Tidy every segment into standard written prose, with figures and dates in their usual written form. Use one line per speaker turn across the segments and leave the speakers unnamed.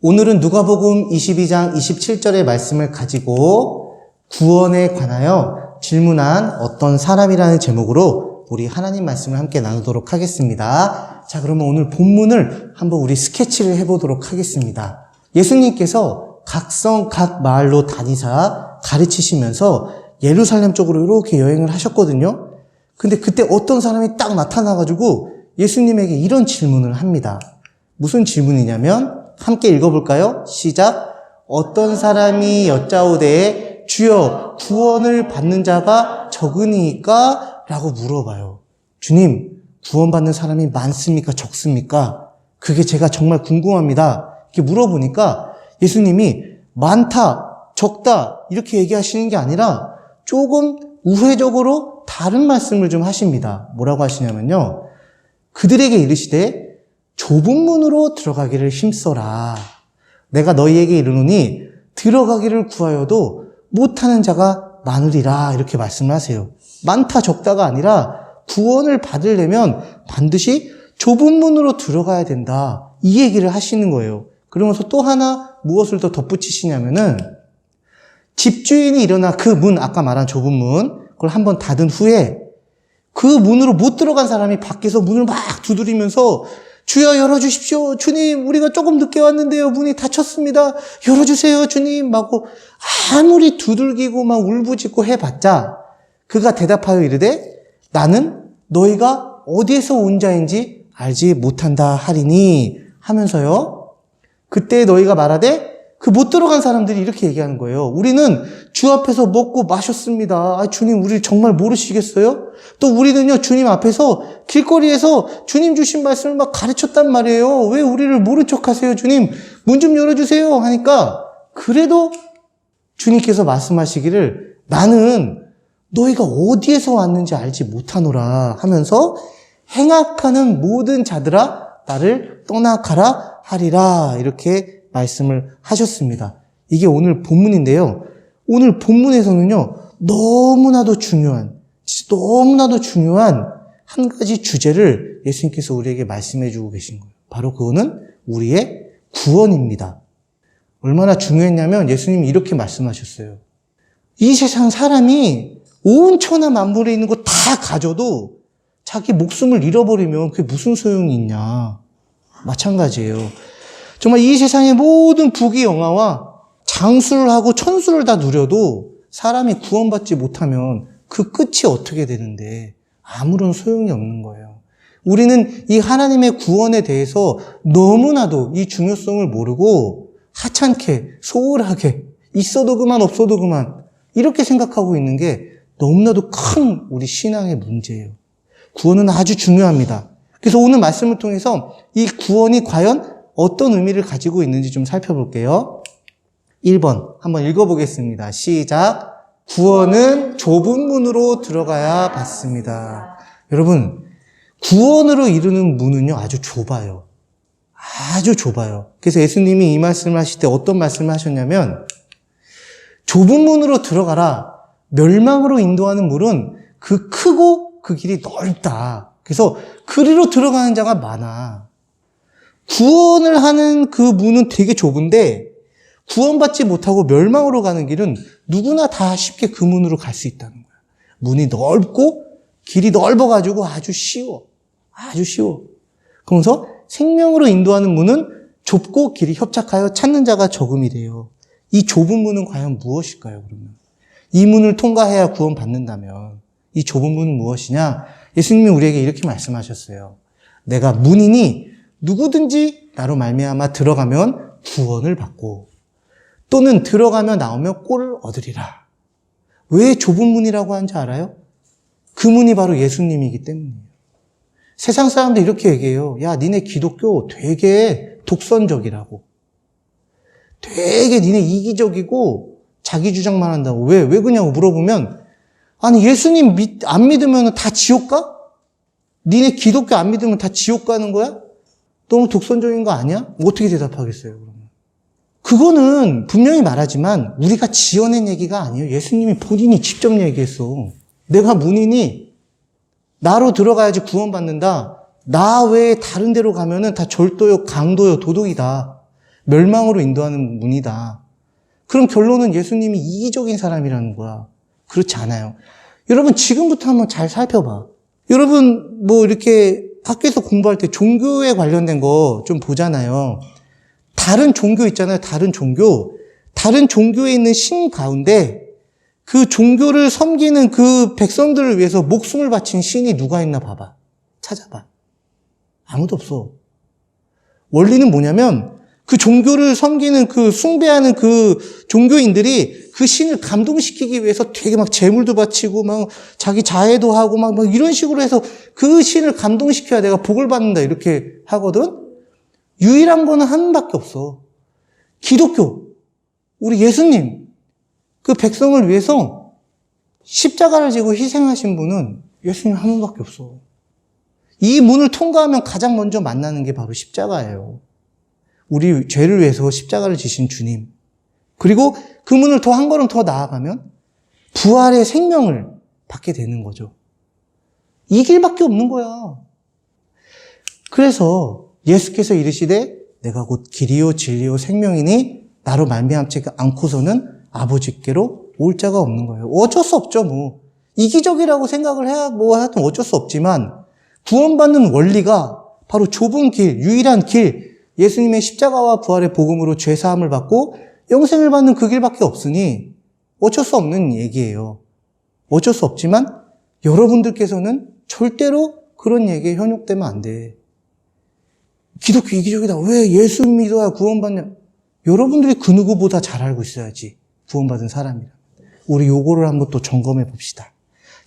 오늘은 누가복음 22장 27절의 말씀을 가지고 구원에 관하여 질문한 어떤 사람이라는 제목으로 우리 하나님 말씀을 함께 나누도록 하겠습니다. 자, 그러면 오늘 본문을 한번 우리 스케치를 해보도록 하겠습니다. 예수님께서 각 성, 각 마을로 다니사 가르치시면서 예루살렘 쪽으로 이렇게 여행을 하셨거든요. 근데 그때 어떤 사람이 딱 나타나가지고 예수님에게 이런 질문을 합니다. 무슨 질문이냐면 함께 읽어볼까요? 시작. 어떤 사람이 여짜오되 주여 구원을 받는 자가 적으니까? 라고 물어봐요. 주님, 구원받는 사람이 많습니까? 적습니까? 그게 제가 정말 궁금합니다. 이렇게 물어보니까 예수님이 많다, 적다 이렇게 얘기하시는 게 아니라 조금 우회적으로 다른 말씀을 좀 하십니다. 뭐라고 하시냐면요. 그들에게 이르시되 좁은 문으로 들어가기를 힘써라. 내가 너희에게 이르노니 들어가기를 구하여도 못하는 자가 많으리라. 이렇게 말씀을 하세요. 많다 적다가 아니라 구원을 받으려면 반드시 좁은 문으로 들어가야 된다. 이 얘기를 하시는 거예요. 그러면서 또 하나 무엇을 더 덧붙이시냐면은 집주인이 일어나 그 문, 아까 말한 좁은 문, 그걸 한번 닫은 후에 그 문으로 못 들어간 사람이 밖에서 문을 막 두드리면서 주여 열어주십시오. 주님, 우리가 조금 늦게 왔는데요. 문이 닫혔습니다. 열어주세요, 주님. 하고 아무리 두들기고 막 울부짖고 해봤자 그가 대답하여 이르되 나는 너희가 어디에서 온 자인지 알지 못한다 하리니 하면서요. 그때 너희가 말하되 그 못 들어간 사람들이 이렇게 얘기하는 거예요. 우리는 주 앞에서 먹고 마셨습니다. 아, 주님, 우리 정말 모르시겠어요? 또 우리는요, 주님 앞에서 길거리에서 주님 주신 말씀을 막 가르쳤단 말이에요. 왜 우리를 모른 척 하세요, 주님? 문 좀 열어주세요. 하니까, 그래도 주님께서 말씀하시기를 나는 너희가 어디에서 왔는지 알지 못하노라 하면서 행악하는 모든 자들아, 나를 떠나가라 하리라. 이렇게 말씀을 하셨습니다. 이게 오늘 본문인데요. 오늘 본문에서는요, 너무나도 중요한 한 가지 주제를 예수님께서 우리에게 말씀해 주고 계신 거예요. 바로 그거는 우리의 구원입니다. 얼마나 중요했냐면 예수님이 이렇게 말씀하셨어요. 이 세상 사람이 온 천하 만물에 있는 거 다 가져도 자기 목숨을 잃어버리면 그게 무슨 소용이 있냐. 마찬가지예요. 정말 이 세상의 모든 부귀영화와 장수를 하고 천수를 다 누려도 사람이 구원받지 못하면 그 끝이 어떻게 되는데 아무런 소용이 없는 거예요. 우리는 이 하나님의 구원에 대해서 너무나도 이 중요성을 모르고 하찮게 소홀하게 있어도 그만 없어도 그만 이렇게 생각하고 있는 게 너무나도 큰 우리 신앙의 문제예요. 구원은 아주 중요합니다. 그래서 오늘 말씀을 통해서 이 구원이 과연 어떤 의미를 가지고 있는지 좀 살펴볼게요. 1번 한번 읽어보겠습니다. 시작. 구원은 좁은 문으로 들어가야 받습니다. 여러분, 구원으로 이루는 문은요 아주 좁아요. 아주 좁아요. 그래서 예수님이 이 말씀을 하실 때 어떤 말씀을 하셨냐면 좁은 문으로 들어가라. 멸망으로 인도하는 문은 그 크고 그 길이 넓다. 그래서 그리로 들어가는 자가 많아. 구원을 하는 그 문은 되게 좁은데 구원받지 못하고 멸망으로 가는 길은 누구나 다 쉽게 그 문으로 갈 수 있다는 거야. 문이 넓고 길이 넓어가지고 아주 쉬워. 아주 쉬워. 그러면서 생명으로 인도하는 문은 좁고 길이 협착하여 찾는 자가 적음이 돼요. 이 좁은 문은 과연 무엇일까요, 그러면? 이 문을 통과해야 구원받는다면 이 좁은 문은 무엇이냐? 예수님이 우리에게 이렇게 말씀하셨어요. 내가 문이니 누구든지 나로 말미암아 들어가면 구원을 받고 또는 들어가며 나오며 꼴을 얻으리라. 왜 좁은 문이라고 하는지 알아요? 그 문이 바로 예수님이기 때문이에요. 세상 사람들 이렇게 얘기해요. 야, 니네 기독교 되게 독선적이라고. 되게 니네 이기적이고 자기 주장만 한다고. 왜 그냐고 물어보면 아니 예수님 안 믿으면 다 지옥 가? 니네 기독교 안 믿으면 다 지옥 가는 거야? 너무 독선적인 거 아니야? 어떻게 대답하겠어요, 그러면? 그거는 분명히 말하지만 우리가 지어낸 얘기가 아니에요. 예수님이 본인이 직접 얘기했어. 내가 문이니 나로 들어가야지 구원받는다. 나 외에 다른 데로 가면은 다 절도요, 강도요, 도둑이다. 멸망으로 인도하는 문이다. 그럼 결론은 예수님이 이기적인 사람이라는 거야. 그렇지 않아요. 여러분 지금부터 한번 잘 살펴봐. 여러분 뭐 이렇게 학교에서 공부할 때 종교에 관련된 거 좀 보잖아요. 다른 종교 있잖아요. 다른 종교에 있는 신 가운데 그 종교를 섬기는 그 백성들을 위해서 목숨을 바친 신이 누가 있나 봐봐. 찾아봐. 아무도 없어. 원리는 뭐냐면 그 종교를 섬기는 그 숭배하는 그 종교인들이 그 신을 감동시키기 위해서 되게 막 재물도 바치고 막 자기 자해도 하고 막 이런 식으로 해서 그 신을 감동시켜야 내가 복을 받는다 이렇게 하거든. 유일한 거는 한 밖에 없어. 기독교. 우리 예수님. 그 백성을 위해서 십자가를 지고 희생하신 분은 예수님 한 분밖에 없어. 이 문을 통과하면 가장 먼저 만나는 게 바로 십자가예요. 우리 죄를 위해서 십자가를 지신 주님. 그리고 그 문을 더 한 걸음 더 나아가면 부활의 생명을 받게 되는 거죠. 이 길밖에 없는 거야. 그래서 예수께서 이르시되 내가 곧 길이요 진리요 생명이니 나로 말미암지 않고서는 아버지께로 올 자가 없는 거예요. 어쩔 수 없죠. 뭐 이기적이라고 생각을 해야 뭐 하여튼 어쩔 수 없지만 구원받는 원리가 바로 좁은 길, 유일한 길, 예수님의 십자가와 부활의 복음으로 죄사함을 받고 영생을 받는 그 길밖에 없으니 어쩔 수 없는 얘기예요. 어쩔 수 없지만 여러분들께서는 절대로 그런 얘기에 현혹되면 안 돼. 기독교 이기적이다. 왜 예수 믿어야 구원받냐? 여러분들이 그 누구보다 잘 알고 있어야지. 구원받은 사람이라. 우리 요거를 한번 또 점검해 봅시다.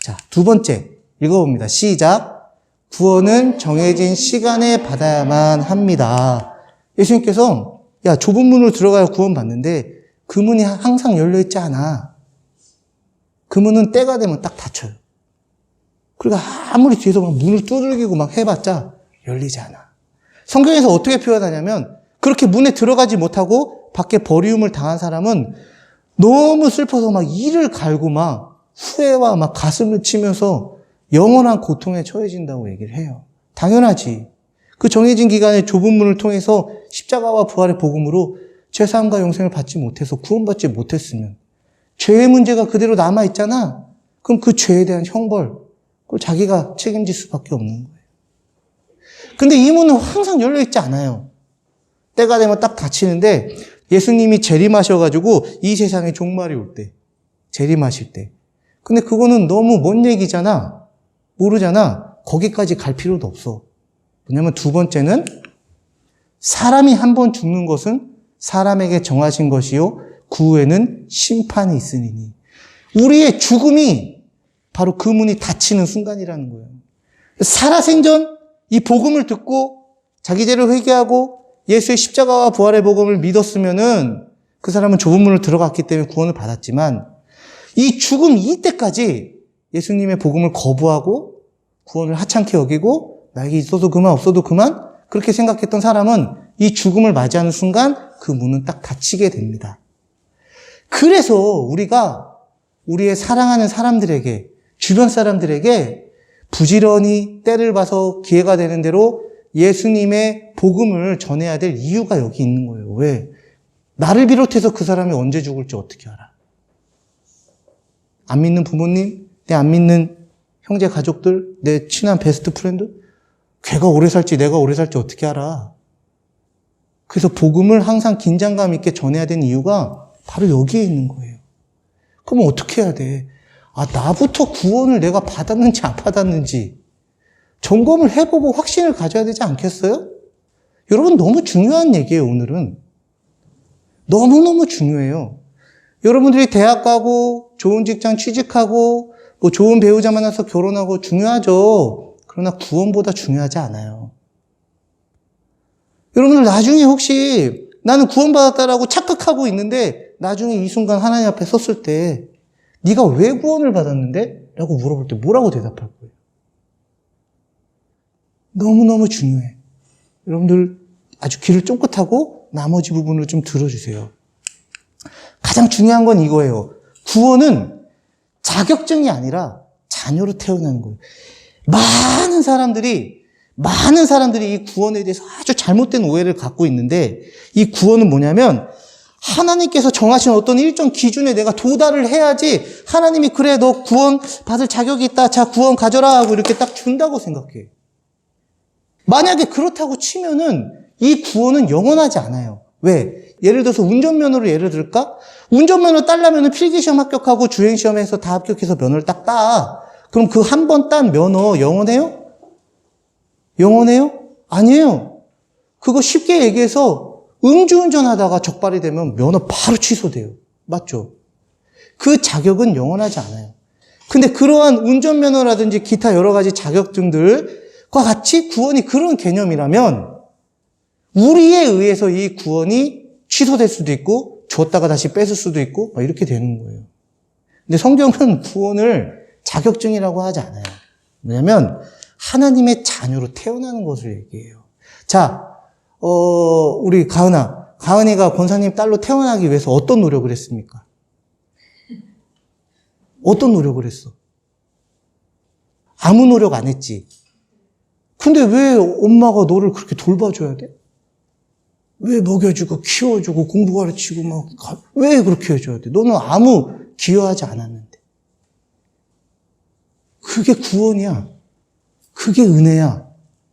자, 두 번째 읽어봅니다. 시작. 구원은 정해진 시간에 받아야만 합니다. 예수님께서 야 좁은 문으로 들어가야 구원받는데 그 문이 항상 열려있지 않아. 그 문은 때가 되면 딱 닫혀요. 그러니까 아무리 뒤에서 막 문을 두들기고 막 해봤자 열리지 않아. 성경에서 어떻게 표현하냐면 그렇게 문에 들어가지 못하고 밖에 버리움을 당한 사람은 너무 슬퍼서 막 이를 갈고 막 후회와 막 가슴을 치면서 영원한 고통에 처해진다고 얘기를 해요. 당연하지. 그 정해진 기간의 좁은 문을 통해서 십자가와 부활의 복음으로 죄사함과 영생을 받지 못해서 구원받지 못했으면 죄의 문제가 그대로 남아있잖아. 그럼 그 죄에 대한 형벌, 그걸 자기가 책임질 수밖에 없는 거예요. 근데 이 문은 항상 열려있지 않아요. 때가 되면 딱 닫히는데 예수님이 재림하셔가지고 이 세상에 종말이 올 때, 재림하실 때. 근데 그거는 너무 먼 얘기잖아. 모르잖아. 거기까지 갈 필요도 없어. 왜냐면 두 번째는 사람이 한 번 죽는 것은 사람에게 정하신 것이요 그 후에는 심판이 있으니니. 우리의 죽음이 바로 그 문이 닫히는 순간이라는 거예요. 살아생전 이 복음을 듣고 자기 죄를 회개하고 예수의 십자가와 부활의 복음을 믿었으면은 그 사람은 좁은 문을 들어갔기 때문에 구원을 받았지만 이 죽음 이때까지 예수님의 복음을 거부하고 구원을 하찮게 여기고 나에게 있어도 그만 없어도 그만 그렇게 생각했던 사람은 이 죽음을 맞이하는 순간 그 문은 딱 닫히게 됩니다. 그래서 우리가 우리의 사랑하는 사람들에게 주변 사람들에게 부지런히 때를 봐서 기회가 되는 대로 예수님의 복음을 전해야 될 이유가 여기 있는 거예요. 왜? 나를 비롯해서 그 사람이 언제 죽을지 어떻게 알아? 안 믿는 부모님, 내 안 믿는 형제 가족들, 내 친한 베스트 프렌드, 걔가 오래 살지 내가 오래 살지 어떻게 알아? 그래서 복음을 항상 긴장감 있게 전해야 되는 이유가 바로 여기에 있는 거예요. 그러면 어떻게 해야 돼? 나부터 구원을 내가 받았는지 안 받았는지 점검을 해보고 확신을 가져야 되지 않겠어요? 여러분 너무 중요한 얘기예요. 오늘은 너무너무 중요해요. 여러분들이 대학 가고 좋은 직장 취직하고 뭐 좋은 배우자 만나서 결혼하고 중요하죠. 그러나 구원보다 중요하지 않아요. 여러분들 나중에 혹시 나는 구원받았다라고 착각하고 있는데 나중에 이 순간 하나님 앞에 섰을 때 네가 왜 구원을 받았는데? 라고 물어볼 때 뭐라고 대답할 거예요? 너무너무 중요해. 여러분들 아주 귀를 쫑긋하고 나머지 부분을 좀 들어주세요. 가장 중요한 건 이거예요. 구원은 자격증이 아니라 자녀로 태어나는 거예요. 많은 사람들이 많은 사람들이 이 구원에 대해서 아주 잘못된 오해를 갖고 있는데, 이 구원은 뭐냐면 하나님께서 정하신 어떤 일정 기준에 내가 도달을 해야지 하나님이 그래 너 구원 받을 자격이 있다, 자 구원 가져라 하고 이렇게 딱 준다고 생각해. 만약에 그렇다고 치면은 이 구원은 영원하지 않아요. 왜? 예를 들어서 운전면허를 예를 들까? 운전면허 따려면 필기시험 합격하고 주행시험에서 다 합격해서 면허를 딱 따. 그럼 그 한 번 딴 면허 영원해요? 영원해요? 아니에요. 그거 쉽게 얘기해서 음주운전하다가 적발이 되면 면허 바로 취소돼요. 맞죠? 그 자격은 영원하지 않아요. 근데 그러한 운전면허라든지 기타 여러 가지 자격증들과 같이 구원이 그런 개념이라면 우리에 의해서 이 구원이 취소될 수도 있고 줬다가 다시 뺏을 수도 있고 이렇게 되는 거예요. 근데 성경은 구원을 자격증이라고 하지 않아요. 왜냐하면 하나님의 자녀로 태어나는 것을 얘기해요. 자, 우리 가은이가 권사님 딸로 태어나기 위해서 어떤 노력을 했습니까? 어떤 노력을 했어? 아무 노력 안 했지. 근데 왜 엄마가 너를 그렇게 돌봐줘야 돼? 왜 먹여주고 키워주고 공부 가르치고 왜 그렇게 해줘야 돼? 너는 아무 기여하지 않았는데. 그게 구원이야. 그게 은혜야.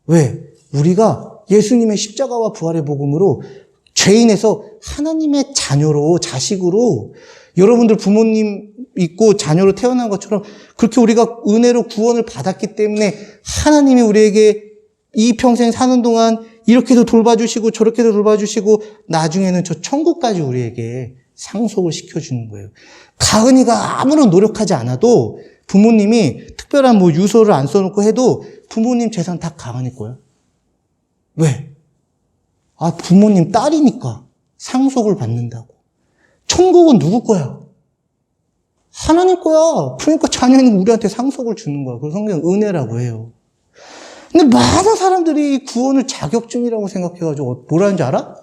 왜? 우리가 예수님의 십자가와 부활의 복음으로 죄인에서 하나님의 자녀로, 자식으로, 여러분들 부모님 있고 자녀로 태어난 것처럼 그렇게 우리가 은혜로 구원을 받았기 때문에 하나님이 우리에게 이 평생 사는 동안 이렇게도 돌봐주시고 저렇게도 돌봐주시고 나중에는 저 천국까지 우리에게 상속을 시켜주는 거예요. 가은이가 아무런 노력하지 않아도 부모님이 특별한 유서를 안 써놓고 해도 부모님 재산 다 가은이 거야. 왜? 부모님 딸이니까 상속을 받는다고. 천국은 누구 거야? 하나님 거야. 그러니까 자녀는 우리한테 상속을 주는 거야. 그래서 성경은 은혜라고 해요. 근데 많은 사람들이 구원을 자격증이라고 생각해가지고 뭐라는 줄 알아?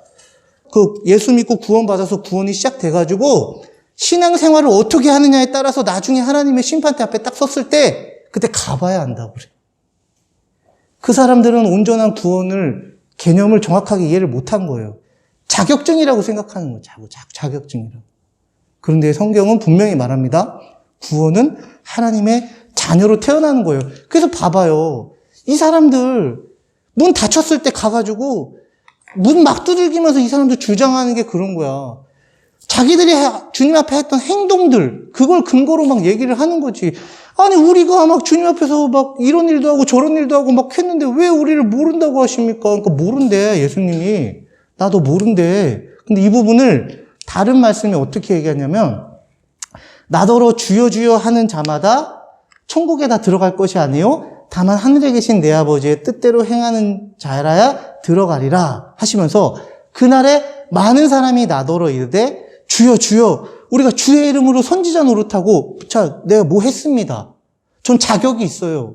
예수 믿고 구원받아서 구원이 시작돼가지고 신앙생활을 어떻게 하느냐에 따라서 나중에 하나님의 심판대 앞에 딱 섰을 때 그때 가봐야 한다고 그래. 그 사람들은 온전한 구원을 개념을 정확하게 이해를 못한 거예요. 자격증이라고 생각하는 거예요. 자격증이라고. 그런데 성경은 분명히 말합니다. 구원은 하나님의 자녀로 태어나는 거예요. 그래서 봐봐요. 이 사람들 문 닫혔을 때 가가지고 문 막 두들기면서 이 사람들 주장하는 게 그런 거야. 자기들이 주님 앞에 했던 행동들, 그걸 근거로 막 얘기를 하는 거지. 아니, 우리가 막 주님 앞에서 막 이런 일도 하고 저런 일도 하고 막 했는데 왜 우리를 모른다고 하십니까? 그러니까 모른대, 예수님이. 나도 모른대. 근데 이 부분을 다른 말씀이 어떻게 얘기하냐면, 나더러 주여 주여 하는 자마다 천국에 다 들어갈 것이 아니요 다만 하늘에 계신 내 아버지의 뜻대로 행하는 자라야 들어가리라 하시면서 그날에 많은 사람이 나더러 이르되 주여 주여 우리가 주의 이름으로 선지자 노릇하고 자 내가 뭐 했습니다. 전 자격이 있어요.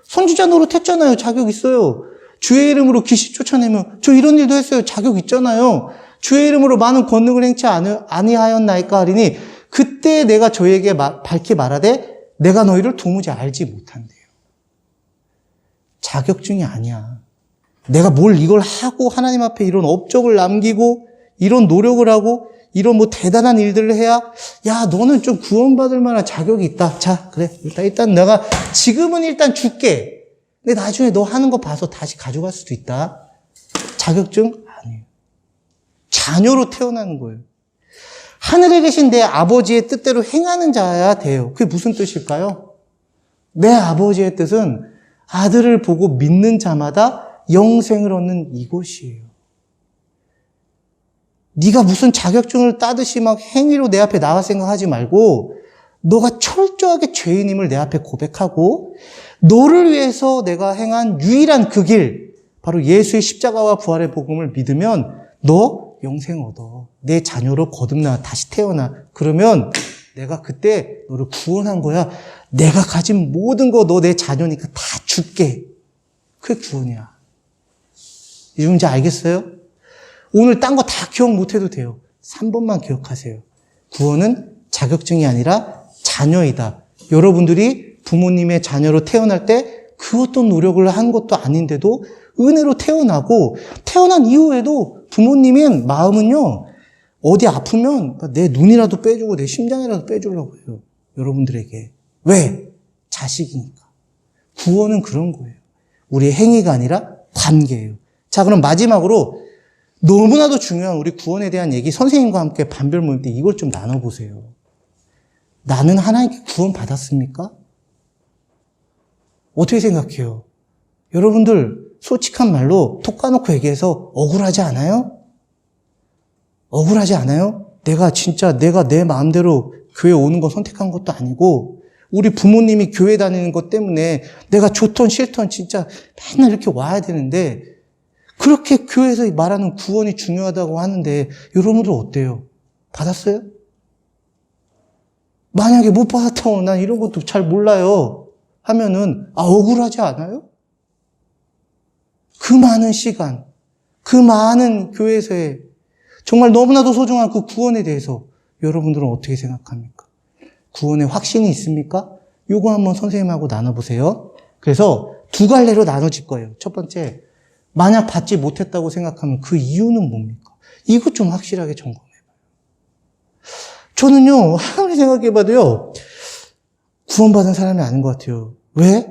선지자 노릇 했잖아요. 자격 있어요. 주의 이름으로 귀신 쫓아내면 저 이런 일도 했어요. 자격 있잖아요. 주의 이름으로 많은 권능을 행치 아니하였나이까 하리니 그때 내가 저에게 밝히 말하되 내가 너희를 도무지 알지 못한대요. 자격증이 아니야. 내가 뭘 이걸 하고 하나님 앞에 이런 업적을 남기고 이런 노력을 하고 이런 대단한 일들을 해야 야 너는 좀 구원받을 만한 자격이 있다. 자 그래 일단 내가 지금은 일단 줄게. 근데 나중에 너 하는 거 봐서 다시 가져갈 수도 있다. 자격증? 아니에요. 자녀로 태어나는 거예요. 하늘에 계신 내 아버지의 뜻대로 행하는 자야 돼요. 그게 무슨 뜻일까요? 내 아버지의 뜻은 아들을 보고 믿는 자마다 영생을 얻는 이것이에요. 네가 무슨 자격증을 따듯이 막 행위로 내 앞에 나와 생각하지 말고 너가 철저하게 죄인임을 내 앞에 고백하고 너를 위해서 내가 행한 유일한 그 길, 바로 예수의 십자가와 부활의 복음을 믿으면 너 영생 얻어. 내 자녀로 거듭나 다시 태어나. 그러면 내가 그때 너를 구원한 거야. 내가 가진 모든 거 너 내 자녀니까 다 줄게. 그게 구원이야. 이 문제 알겠어요? 오늘 딴 거 다 기억 못해도 돼요. 3번만 기억하세요. 구원은 자격증이 아니라 자녀이다. 여러분들이 부모님의 자녀로 태어날 때 그 어떤 노력을 한 것도 아닌데도 은혜로 태어나고 태어난 이후에도 부모님은 마음은요. 어디 아프면 내 눈이라도 빼주고 내 심장이라도 빼주려고 해요. 여러분들에게. 왜? 자식이니까. 구원은 그런 거예요. 우리의 행위가 아니라 관계예요. 자, 그럼 마지막으로 너무나도 중요한 우리 구원에 대한 얘기 선생님과 함께 반별 모임 때 이걸 좀 나눠보세요. 나는 하나님께 구원 받았습니까? 어떻게 생각해요? 여러분들 솔직한 말로 톡 까놓고 얘기해서 억울하지 않아요? 억울하지 않아요? 내가 내 마음대로 교회 오는 거 선택한 것도 아니고 우리 부모님이 교회 다니는 것 때문에 내가 좋던 싫던 진짜 맨날 이렇게 와야 되는데 그렇게 교회에서 말하는 구원이 중요하다고 하는데 여러분들 어때요? 받았어요? 만약에 못 받았다고 난 이런 것도 잘 몰라요 하면은 억울하지 않아요? 그 많은 시간, 그 많은 교회에서의 정말 너무나도 소중한 그 구원에 대해서 여러분들은 어떻게 생각합니까? 구원에 확신이 있습니까? 요거 한번 선생님하고 나눠보세요. 그래서 두 갈래로 나눠질 거예요. 첫 번째, 만약 받지 못했다고 생각하면 그 이유는 뭡니까? 이거 좀 확실하게 점검해봐요. 저는요, 아무리 생각해봐도요, 구원받은 사람이 아닌 것 같아요. 왜?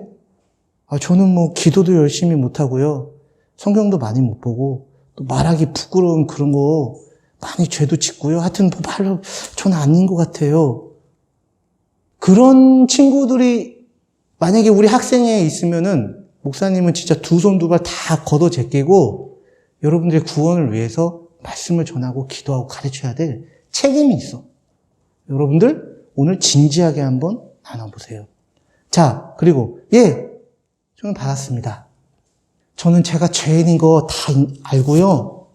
저는 기도도 열심히 못하고요. 성경도 많이 못 보고, 또 말하기 부끄러운 그런 거 많이 죄도 짓고요. 하여튼 말로 저는 아닌 것 같아요. 그런 친구들이 만약에 우리 학생회에 있으면은 목사님은 진짜 두 손 두 발 다 걷어 제끼고 여러분들의 구원을 위해서 말씀을 전하고 기도하고 가르쳐야 될 책임이 있어. 여러분들 오늘 진지하게 한번 나눠보세요. 자, 그리고 저는 받았습니다. 저는 제가 죄인인 거 다 알고요.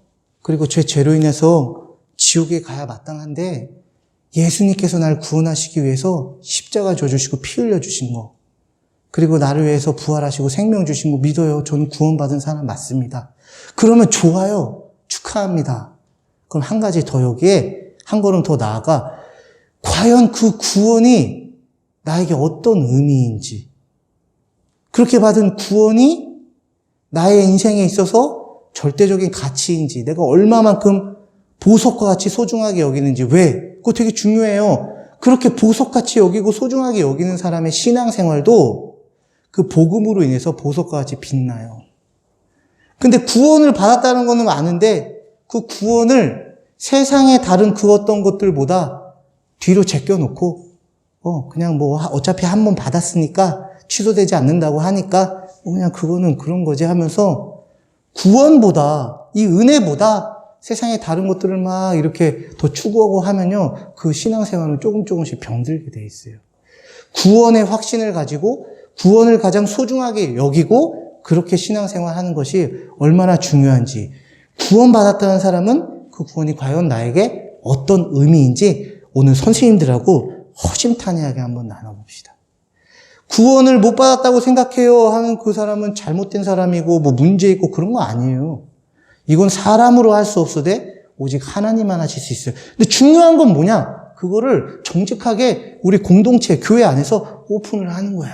그리고 제 죄로 인해서 지옥에 가야 마땅한데 예수님께서 날 구원하시기 위해서 십자가 져주시고 피 흘려주신 거 그리고 나를 위해서 부활하시고 생명 주신 거 믿어요. 저는 구원받은 사람 맞습니다. 그러면 좋아요. 축하합니다. 그럼 한 가지 더 여기에 한 걸음 더 나아가 과연 그 구원이 나에게 어떤 의미인지 그렇게 받은 구원이 나의 인생에 있어서 절대적인 가치인지 내가 얼마만큼 보석과 같이 소중하게 여기는지 왜? 그거 되게 중요해요. 그렇게 보석같이 여기고 소중하게 여기는 사람의 신앙생활도 그 복음으로 인해서 보석과 같이 빛나요. 근데 구원을 받았다는 거는 아는데 그 구원을 세상의 다른 그 어떤 것들보다 뒤로 제껴놓고 그냥 어차피 한 번 받았으니까 취소되지 않는다고 하니까 그냥 그거는 그런 거지 하면서 구원보다 이 은혜보다 세상의 다른 것들을 막 이렇게 더 추구하고 하면요 그 신앙생활은 조금씩 병들게 돼 있어요. 구원의 확신을 가지고 구원을 가장 소중하게 여기고 그렇게 신앙생활하는 것이 얼마나 중요한지 구원받았다는 사람은 그 구원이 과연 나에게 어떤 의미인지 오늘 선생님들하고 허심탄회하게 한번 나눠봅시다. 구원을 못 받았다고 생각해요 하는 그 사람은 잘못된 사람이고 문제 있고 그런 거 아니에요. 이건 사람으로 할 수 없으되 오직 하나님만 하실 수 있어요. 근데 중요한 건 뭐냐? 그거를 정직하게 우리 공동체, 교회 안에서 오픈을 하는 거야.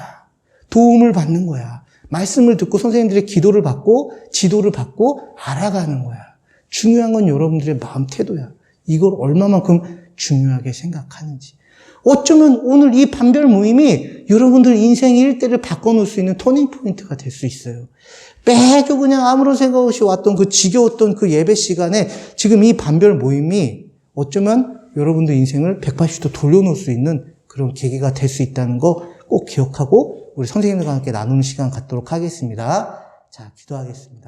도움을 받는 거야. 말씀을 듣고 선생님들의 기도를 받고 지도를 받고 알아가는 거야. 중요한 건 여러분들의 마음 태도야. 이걸 얼마만큼 중요하게 생각하는지. 어쩌면 오늘 이 반별 모임이 여러분들 인생 일대를 바꿔놓을 수 있는 터닝 포인트가 될 수 있어요. 매주 그냥 아무런 생각 없이 왔던 그 지겨웠던 그 예배 시간에 지금 이 반별 모임이 어쩌면 여러분들 인생을 180도 돌려놓을 수 있는 그런 계기가 될 수 있다는 거 꼭 기억하고 우리 선생님들과 함께 나누는 시간 갖도록 하겠습니다. 자, 기도하겠습니다.